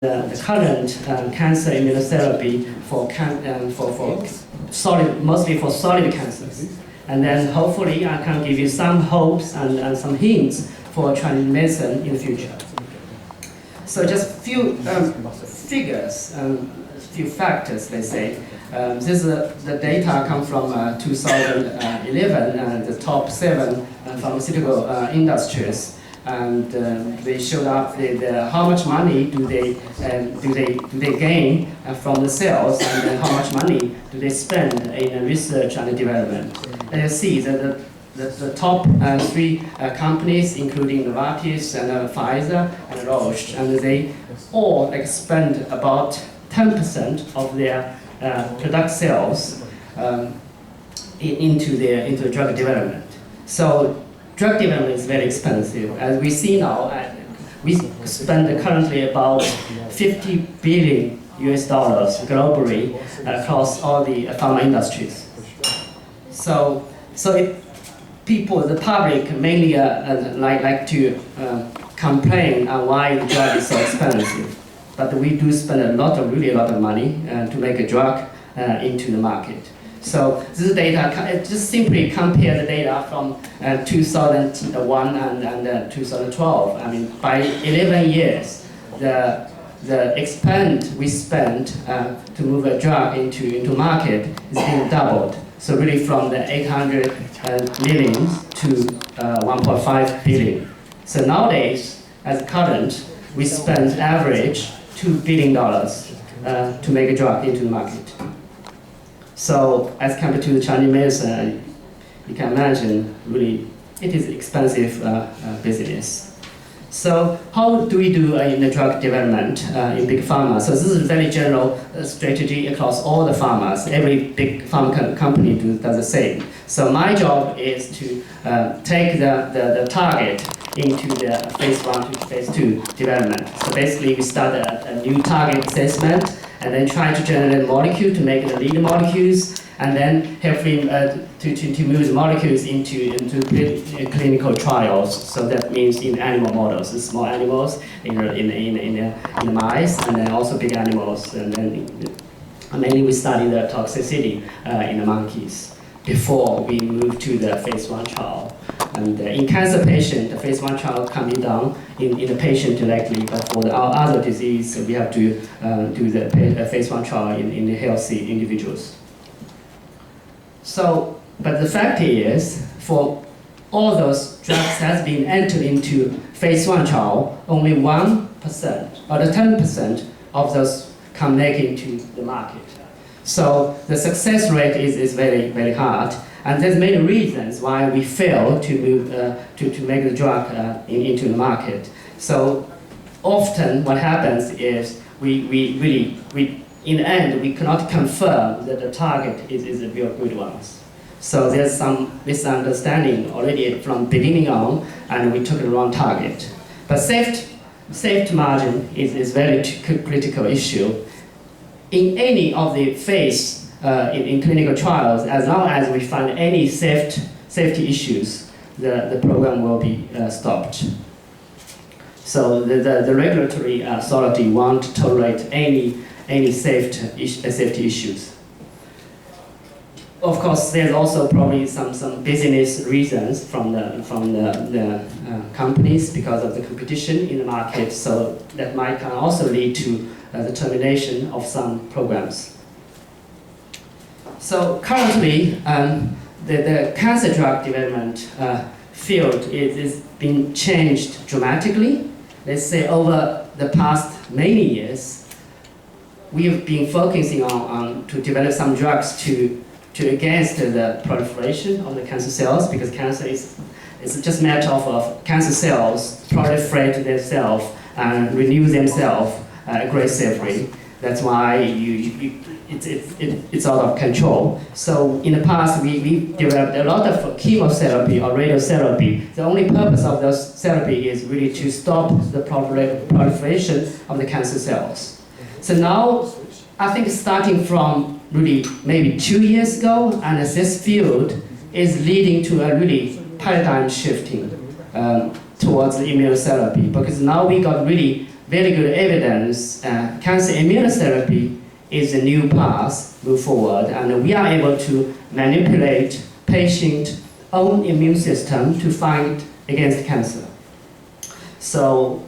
the current cancer immunotherapy mostly for solid cancers. And then hopefully I can give you some hopes and some hints for Chinese medicine in the future. So just a few figures, few factors, let's say. This the data come from 2011, the top 7 pharmaceutical industries. And they showed up how much money do they gain from the sales, and then how much money do they spend in research and development. And you see that the top 3 companies, including Novartis and Pfizer and Roche, and they all spend about 10% of their product sales into drug development. So drug development is very expensive. As we see now, we spend currently about $50 billion globally across all the pharma industries. So the public mainly like to complain on why the drug is so expensive. But we do spend really a lot of money to make a drug into the market. So this data, just simply compare the data from 2001 and 2012. I mean, by 11 years, the expend we spent to move a drug into market is being doubled. So really from the 800 million to 1.5 billion. So nowadays, as current, we spend average $2 billion to make a drug into the market. So as compared to the Chinese medicine, you can imagine really it is expensive business. So how do we do in the drug development in big pharma? So this is a very general strategy across all the pharmas. Every big pharma company does the same. So my job is to take the target into the phase 1 to phase 2 development. So basically we start a new target assessment and then try to generate a molecule to make the lead molecules, and then hopefully to move the molecules into clinical trials. So that means in animal models, the small animals in mice, and then also big animals, and then mainly we study the toxicity in the monkeys before we move to the phase 1 trial. And in cancer patient, the phase 1 trial can be done in the patient directly, but for our other disease, we have to do the phase 1 trial in the healthy individuals. So, but the fact is, for all those drugs has been entered into phase 1 trial, only 1% or the 10% of those can make it into the market. So the success rate is very, very hard. And there's many reasons why we fail to move to make the drug into the market. So often what happens is we in the end we cannot confirm that the target is a real good one. So there's some misunderstanding already from beginning on, and we took the wrong target. But safety margin is very critical issue. In any of the phase in clinical trials, as long as we find any safety issues, the program will be stopped. So the regulatory authority won't tolerate any safety issues. Of course, there's also probably some business reasons from the companies because of the competition in the market. So that can also lead to the termination of some programs. So currently, the cancer drug development field is being changed dramatically. Let's say over the past many years, we have been focusing on to develop some drugs to against the proliferation of the cancer cells, because cancer is just a matter of cancer cells proliferate themselves and renew themselves aggressively. That's why it's out of control. So in the past, we developed a lot of chemotherapy or radiotherapy. The only purpose of those therapy is really to stop the proliferation of the cancer cells. So now, I think starting from really maybe 2 years ago, and this field is leading to a really paradigm shifting towards the immunotherapy, because now we got really very good evidence cancer immunotherapy is a new path move forward, and we are able to manipulate patient own immune system to fight against cancer. So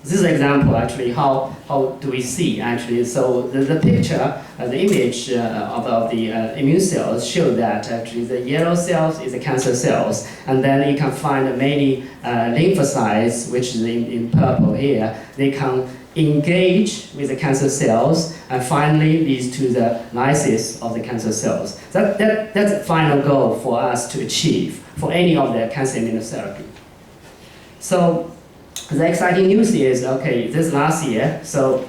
this is an example actually how do we see actually. So the picture, the image of the immune cells show that actually the yellow cells is the cancer cells, and then you can find many lymphocytes, which is in purple here. They can engage with the cancer cells and finally leads to the lysis of the cancer cells. That's the final goal for us to achieve for any of the cancer immunotherapy. So the exciting news is, okay, this last year, so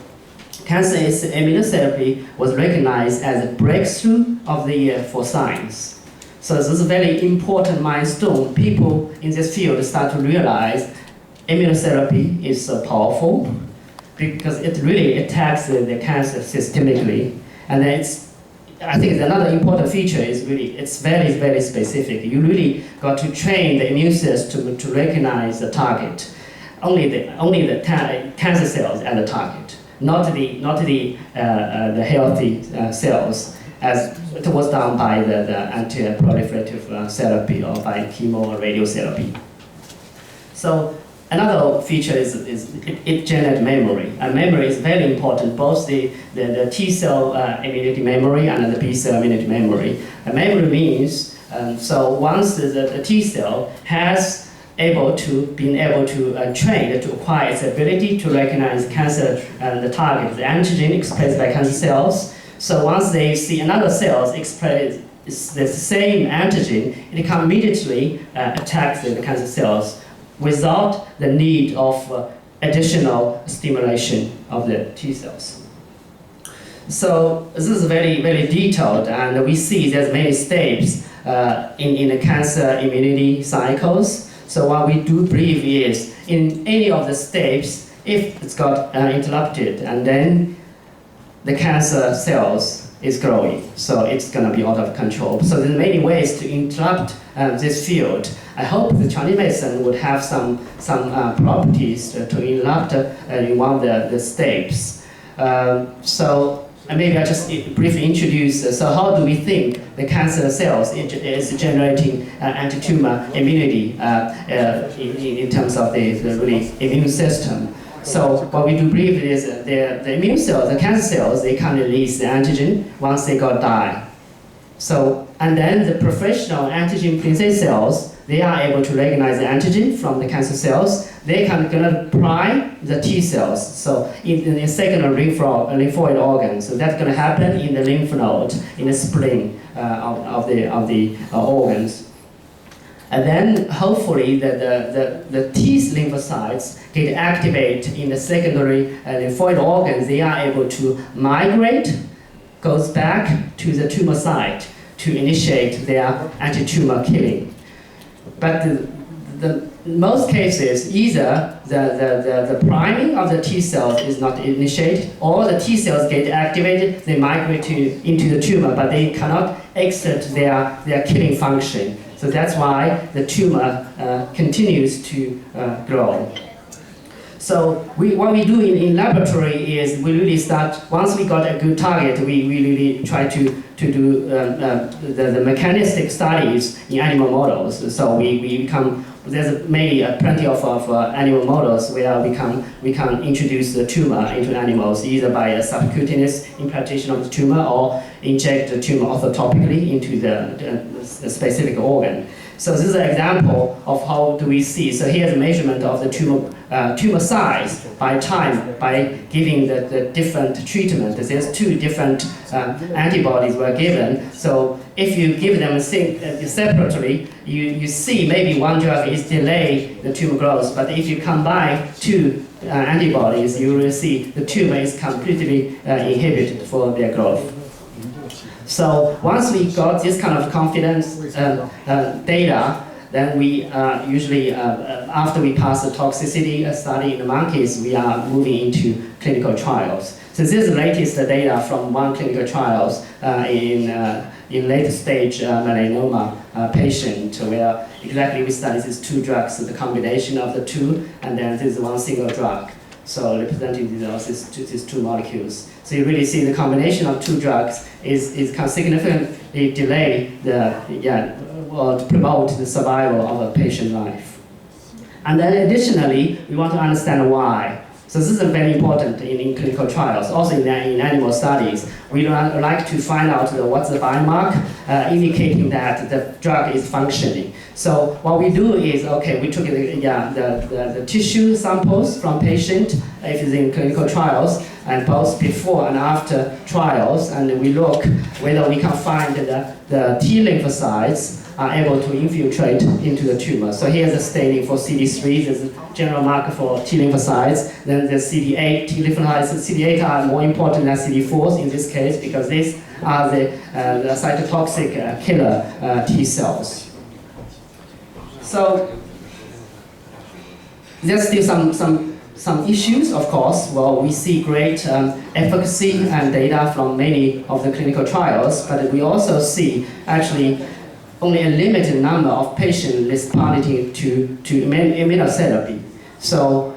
cancer immunotherapy was recognized as a breakthrough of the year for science. So this is a very important milestone. People in this field start to realize immunotherapy is so powerful because it really attacks the cancer systemically. And then I think another important feature is really, it's very, very specific. You really got to train the immune system to recognize the target. Only the cancer cells as the target, not the healthy cells, as it was done by the anti-proliferative therapy or by chemo or radiotherapy. So another feature is it generates memory, and memory is very important. Both the T cell immunity memory and the B cell immunity memory. Memory means so once the T cell has been able to train to acquire its ability to recognize cancer the target, the antigen expressed by cancer cells. So once they see another cell express the same antigen, it can immediately attack the cancer cells without the need of additional stimulation of the T cells. So this is very, very detailed, and we see there's many steps in the cancer immunity cycles. So what we do believe is, in any of the steps, if it's got interrupted, and then the cancer cells is growing, so it's going to be out of control. So there's many ways to interrupt this field. I hope the Chinese medicine would have some properties to interrupt in one of the steps. So maybe I'll just briefly introduce, so how do we think the cancer cells is generating anti-tumor immunity in terms of the really immune system. So what we do believe is the immune cells, the cancer cells, they can release the antigen once they got die. So, and then the professional antigen presenting cells, they are able to recognize the antigen from the cancer cells. They can gonna prime the T cells. So in the secondary lymphoid organ. So that's gonna happen in the lymph node, in the spleen of the organs. And then hopefully the T lymphocytes get activated in the secondary lymphoid organs. They are able to migrate, goes back to the tumor site to initiate their anti-tumor killing. But the most cases, either the priming of the T cells is not initiated, or the T cells get activated, they migrate into the tumor, but they cannot exert their killing function. So that's why the tumor continues to grow. So what we do in laboratory is we really start, once we got a good target, we really try to do the mechanistic studies in animal models. So there's maybe plenty of animal models where we can introduce the tumor into animals, either by a subcutaneous implantation of the tumor or inject the tumor orthotopically into the specific organ. So this is an example of how do we see. So here's a measurement of the tumor size by time by giving the different treatment. There's two different antibodies were given. So if you give them separately, you see maybe one drug is delay the tumor growth, but if you combine two antibodies, you will see the tumor is completely inhibited for their growth. So once we got this kind of confidence data, then we usually, after we pass the toxicity study in the monkeys, we are moving into clinical trials. So this is the latest data from one clinical trials in late stage melanoma patient, where exactly we study these two drugs, so the combination of the two, and then this is one single drug. So representing these two molecules. So you really see the combination of two drugs can significantly delay or promote the survival of a patient life. And then additionally, we want to understand why. So this is very important in clinical trials, also in animal studies. We like to find out what's the biomarker indicating that the drug is functioning. So what we do is, okay, we took the tissue samples from patient, if it's in clinical trials, and both before and after trials, and we look whether we can find the T lymphocytes are able to infiltrate into the tumor. So here's the staining for CD3, there's a general marker for T lymphocytes, then there's CD8 T lymphocytes. CD8 are more important than CD4s in this case because these are the cytotoxic killer T cells. So there's still some issues, of course. Well, we see great efficacy and data from many of the clinical trials, but we also see actually only a limited number of patients responding to immunotherapy. So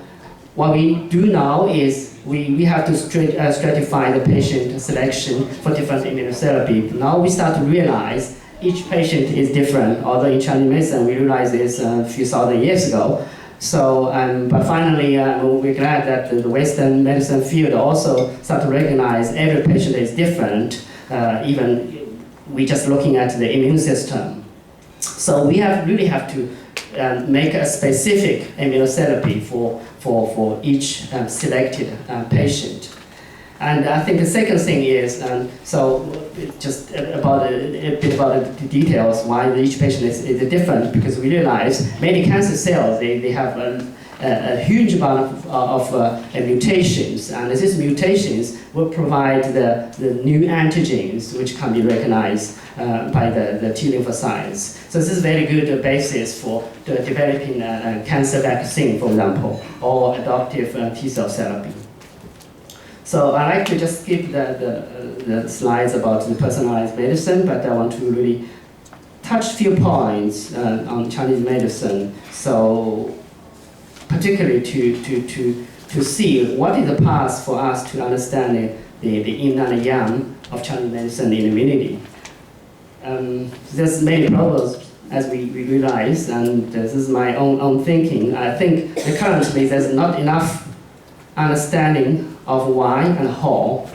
what we do now is we have to stratify the patient selection for different immunotherapy. Now we start to realize each patient is different, although in Chinese medicine we realized this a few thousand years ago. So, but finally, we're glad that the Western medicine field also start to recognize every patient is different, even we just looking at the immune system. So we really have to make a specific immunotherapy for each selected patient. And I think the second thing is, so just about a bit about the details why each patient is different, because we realize many cancer cells, they have a huge amount of mutations, and these mutations will provide the new antigens which can be recognized by the T lymphocytes. So this is a very good basis for developing a cancer vaccine, for example, or adoptive T cell therapy. So I like to just skip the slides about the personalized medicine, but I want to really touch a few points on Chinese medicine. So particularly to see what is the path for us to understand the yin and yang of Chinese medicine in immunity. There's many problems as we realize, and this is my own thinking. I think currently there's not enough understanding of why and how.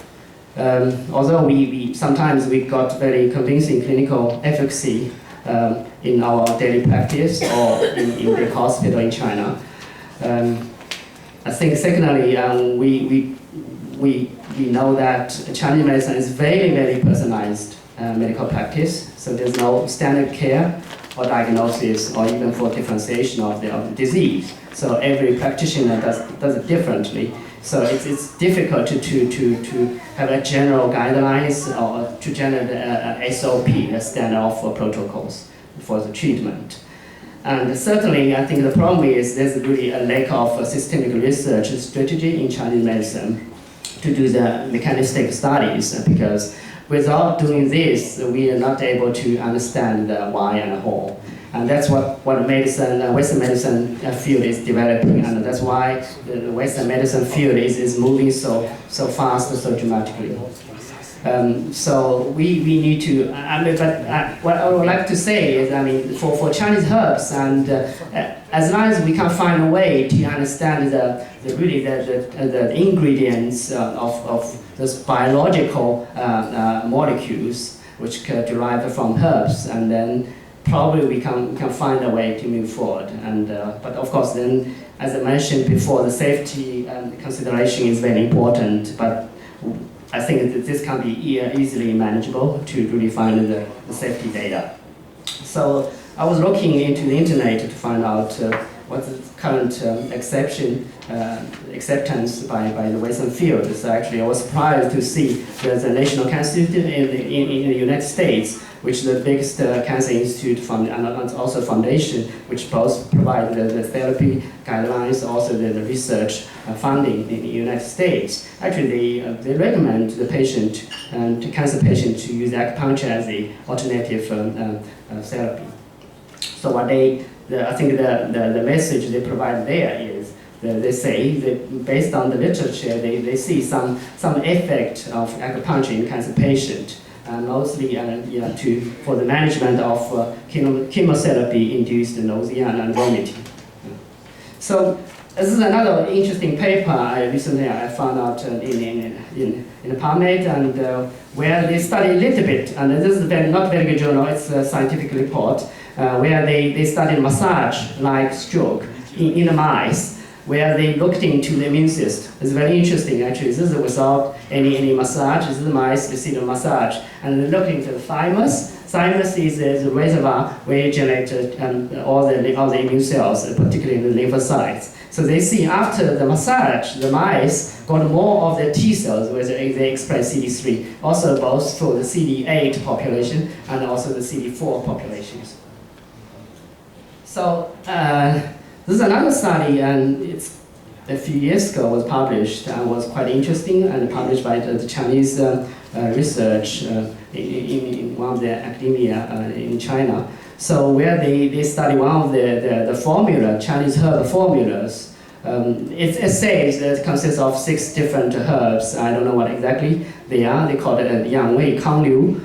Although we sometimes we got very convincing clinical efficacy in our daily practice or in the hospital in China. I think secondly, we know that Chinese medicine is very personalized medical practice. So there's no standard care or diagnosis or even for differentiation of the disease. So every practitioner does it differently. So it's difficult to have a general guidelines or to generate a SOP, a standard of protocols for the treatment. And certainly, I think the problem is there's really a lack of systemic research strategy in Chinese medicine to do the mechanistic studies, because without doing this, we are not able to understand the why and how. And that's what medicine, Western medicine field is developing, and that's why the Western medicine field is moving so fast, so dramatically. So we need to, what I would like to say is, for Chinese herbs, and as long as we can find a way to understand the ingredients of those biological molecules which derive from herbs, and then probably we can find a way to move forward. And but of course, then, as I mentioned before, the safety consideration is very important. But I think that this can be easily manageable to really find the safety data. So I was looking into the internet to find out what the current acceptance by the Western field. So actually I was surprised to see there's a National Cancer Institute in the United States, which is the biggest cancer institute and also foundation, which both provide the therapy guidelines, also the research funding in the United States. Actually, they recommend the patient, to cancer patient, to use acupuncture as the alternative therapy. So what I think the message they provide there is they say that based on the literature, they see some effect of acupuncture in cancer patient, mostly for the management of chemotherapy-induced nausea and vomiting. So this is another interesting paper I recently found out in PubMed, and where they study a little bit, and this is not very good journal, it's a scientific report, where they studied massage-like stroke in the mice, where they looked into the immune system. It's very interesting, actually. This is without any massage. This is the mice received a massage. And they looked into the thymus. Thymus is the reservoir where you generate all the immune cells, particularly in the lymphocytes. So they see after the massage, the mice got more of the T cells, where they express CD3, also both for the CD8 population and also the CD4 populations. So this is another study, and it's a few years ago was published and was quite interesting, and published by the Chinese research in one of the academia in China. So where they study one of the formula, Chinese herb formulas. It says that it consists of 6 different herbs. I don't know what exactly they are. They call it Yang Wei Kang Liu.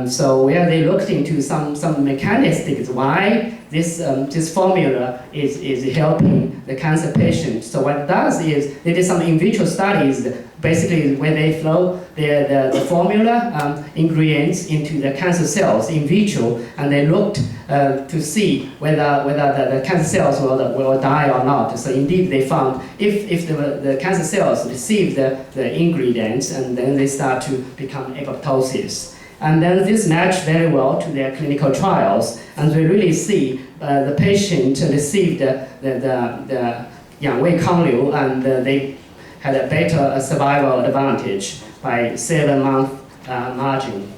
So where they looked into some mechanistics why this formula is helping the cancer patient. So what it does is they did some in vitro studies, basically where they flow the formula ingredients into the cancer cells in vitro, and they looked to see whether the cancer cells will die or not. So indeed they found if the cancer cells receive the ingredients, and then they start to become apoptosis. And then this matched very well to their clinical trials, and we really see the patient received the Yang Wei Kang Liu, and they had a better survival advantage by 7-month margin.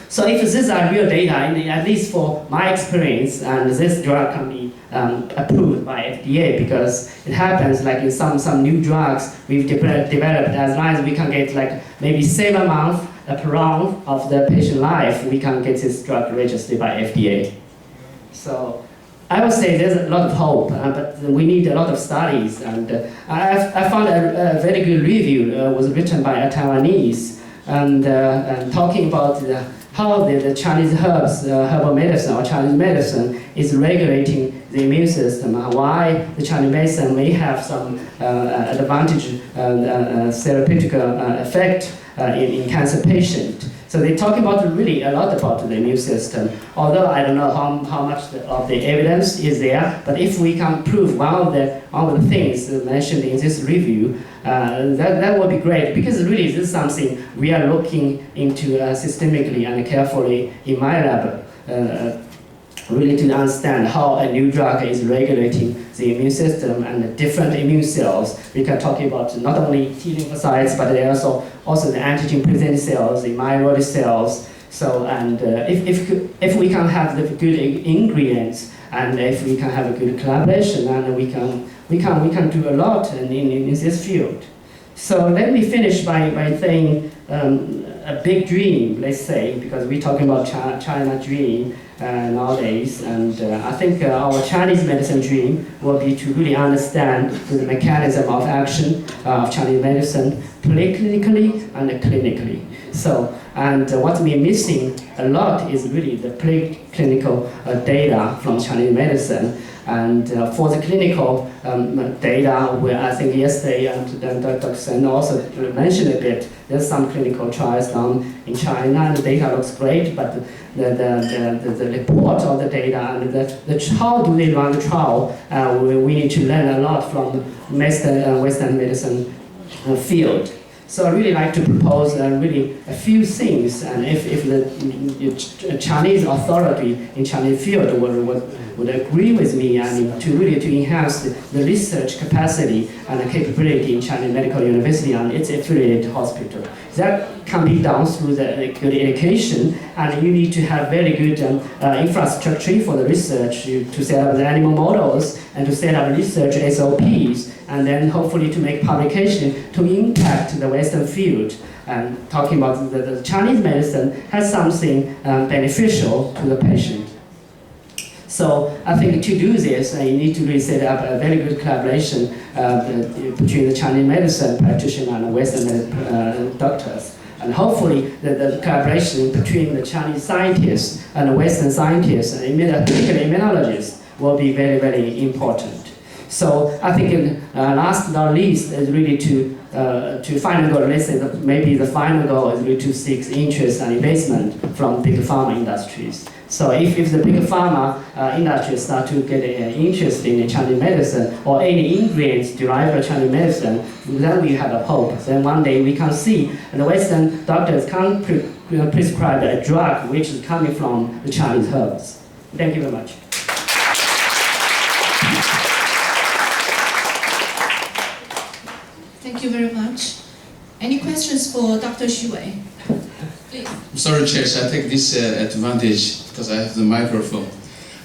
So if these are real data, at least for my experience, and this drug can be approved by FDA, because it happens like in some new drugs we've developed, as long as we can get like maybe 7 months per round of the patient life, we can get this drug registered by FDA. So I would say there's a lot of hope, but we need a lot of studies. And I found a very good review was written by a Taiwanese, and talking about how the Chinese herbal medicine or Chinese medicine is regulating the immune system, why the Chinese medicine may have some advantage, therapeutic effect in cancer patient. So they talk about really a lot about the immune system, although I don't know how much of the evidence is there, but if we can prove one of the things mentioned in this review, that would be great, because really this is something we are looking into systemically and carefully in my lab, really to understand how a new drug is regulating the immune system and the different immune cells. We can talk about not only T lymphocytes, but also the antigen-presenting cells, the myeloid cells. So, and if we can have the good ingredients, and if we can have a good collaboration, and we can do a lot in this field. So let me finish by saying a big dream, let's say, because we're talking about China dream nowadays, and I think our Chinese medicine dream will be to really understand the mechanism of action of Chinese medicine preclinically and clinically. So, and what we're missing a lot is really the preclinical data from Chinese medicine. And for the clinical data, where I think yesterday and Dr. Sen also mentioned a bit, there's some clinical trials done in China, and the data looks great, but the report of the data and how do they run the trial, we need to learn a lot from Western medicine field. So I really like to propose really a few things, and if the Chinese authority in Chinese field would agree with me, and to enhance the research capacity and the capability in Chinese Medical University and its affiliated hospital. That can be done through the good education, and you need to have very good infrastructure for the research, to set up the animal models and to set up research SOPs, and then hopefully to make publication to impact the Western field. And talking about the Chinese medicine has something beneficial to the patient. So I think to do this, you need to really set up a very good collaboration between the Chinese medicine practitioner and the Western doctors. And hopefully the collaboration between the Chinese scientists and the Western scientists, and particularly immunologists, will be very, very important. So I think last but not least is really to final goal, let's say maybe the final goal is really to seek interest and investment from big pharma industries. So if the big pharma industry start to get interest in Chinese medicine or any ingredients derived from Chinese medicine, then we have a hope. Then one day we can see the Western doctors can prescribe a drug which is coming from the Chinese herbs. Thank you very much. Thank you very much. Any questions for Dr. Xie? Please. I'm sorry, Chair, I take this advantage because I have the microphone.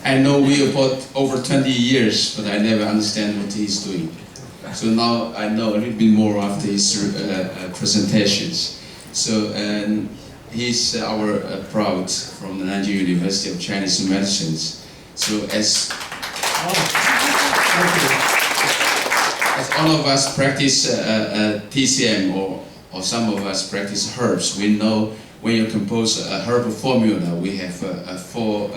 I know we about over 20 years, but I never understand what he's doing. So now I know a little bit more after his presentations. So he's our proud from the Nanjing University of Chinese Medicine. So as all of us practice TCM or some of us practice herbs, we know when you compose a herbal formula, we have four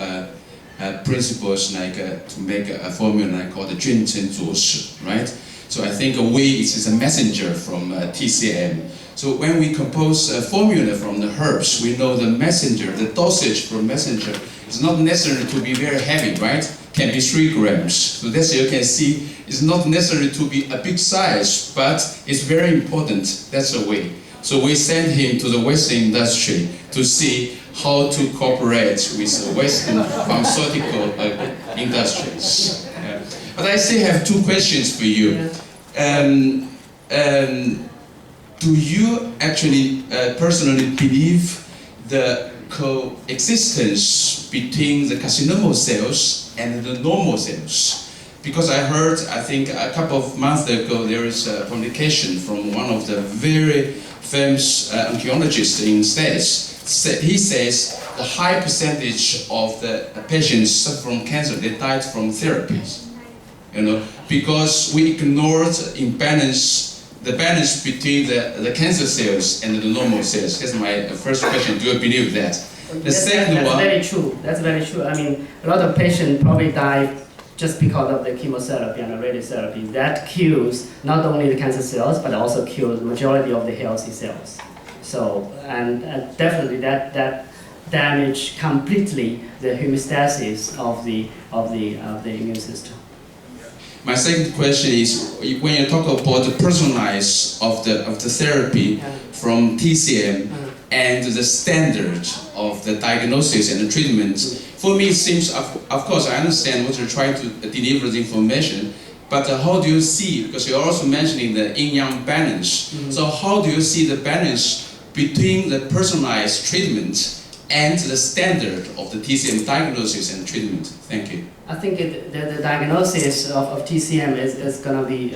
principles like to make a formula called the 君臣佐使, right? So I think we is a messenger from TCM. So when we compose a formula from the herbs, we know the messenger, the dosage for messenger is not necessary to be very heavy, right? Can be 3 grams. So that's you can see it's not necessary to be a big size, but it's very important. That's the way. So we sent him to the Western industry to see how to cooperate with the Western pharmaceutical industries. But I still have 2 questions for you. Do you actually personally believe the coexistence between the carcinoma cells and the normal cells? Because I heard, I think a couple of months ago, there is a publication from one of the very famous oncologists in the States. He says the high percentage of the patients suffering from cancer, they died from therapies. You know, because we ignored the balance between the cancer cells and the normal cells. That's my first question. Do you believe that? The second one. That's very true. That's very true. I mean, a lot of patients probably die just because of the chemotherapy and the radiotherapy. That kills not only the cancer cells, but also kills the majority of the healthy cells. So, and definitely that damage completely the homeostasis of the immune system. My second question is, when you talk about the personalized of the therapy from TCM and the standard of the diagnosis and the treatment, for me it seems, of course I understand what you're trying to deliver the information, but how do you see, because you're also mentioning the yin-yang balance, so how do you see the balance between the personalized treatment and the standard of the TCM diagnosis and treatment? Thank you. I think the diagnosis of TCM is going to be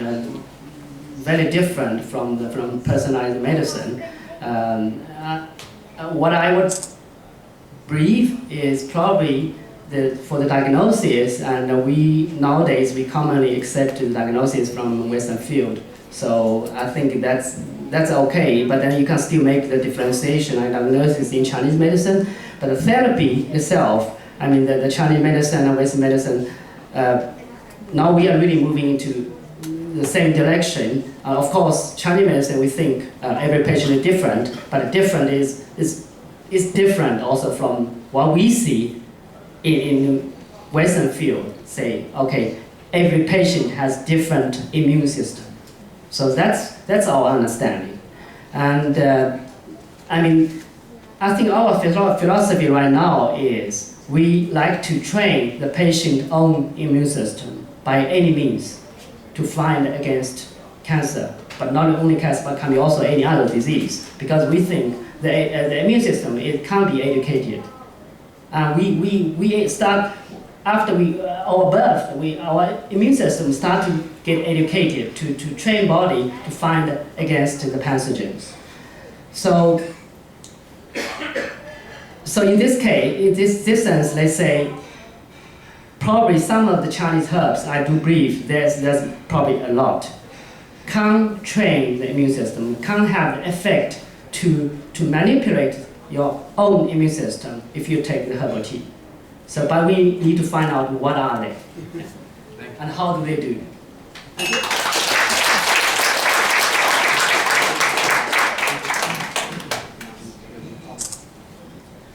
very different from personalized medicine. What I would believe is probably for the diagnosis, and nowadays we commonly accept the diagnosis from Western field. So I think that's okay, but then you can still make the differentiation and diagnosis in Chinese medicine. But the therapy itself, I mean the Chinese medicine and Western medicine, now we are really moving into the same direction. Of course, Chinese medicine, we think every patient is different, but different is different also from what we see in Western field. Say, okay, every patient has different immune system. So that's our understanding. And I mean, I think our philosophy right now is we like to train the patient's own immune system by any means to fight against cancer, but not only cancer, but can be also any other disease, because we think the immune system, it can be educated. We start, after our birth, our immune system start to get educated to train body to fight against the pathogens. So in this case, in this sense, let's say, probably some of the Chinese herbs, I do believe there's probably a lot, can't train the immune system, can't have the effect to manipulate your own immune system if you take the herbal tea. So, but we need to find out what are they and how do they do.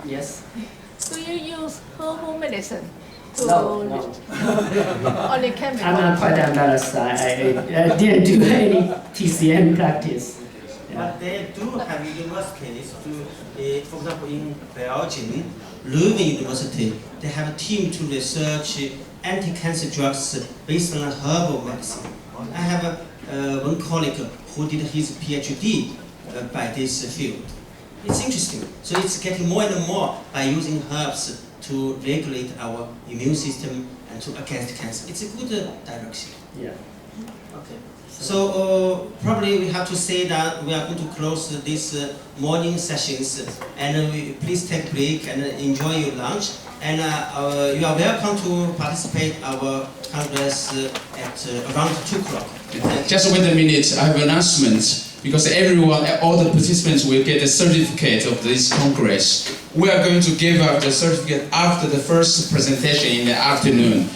Yes? Do you use herbal medicine? To No. Only chemical? I'm not quite embarrassed. I didn't do any TCM practice. But they do have universities for example, in Belgium, Leuven University, they have a team to research anti-cancer drugs based on herbal medicine. I have one colleague who did his PhD by this field. It's interesting. So it's getting more and more by using herbs to regulate our immune system and to against cancer. It's a good direction. Yeah. Okay. So probably we have to say that we are going to close this morning sessions, and please take a break and enjoy your lunch. And you are welcome to participate our congress at around 2 o'clock. Just wait a minute, I have an announcement. Because everyone, all the participants will get a certificate of this congress. We are going to give out the certificate after the first presentation in the afternoon.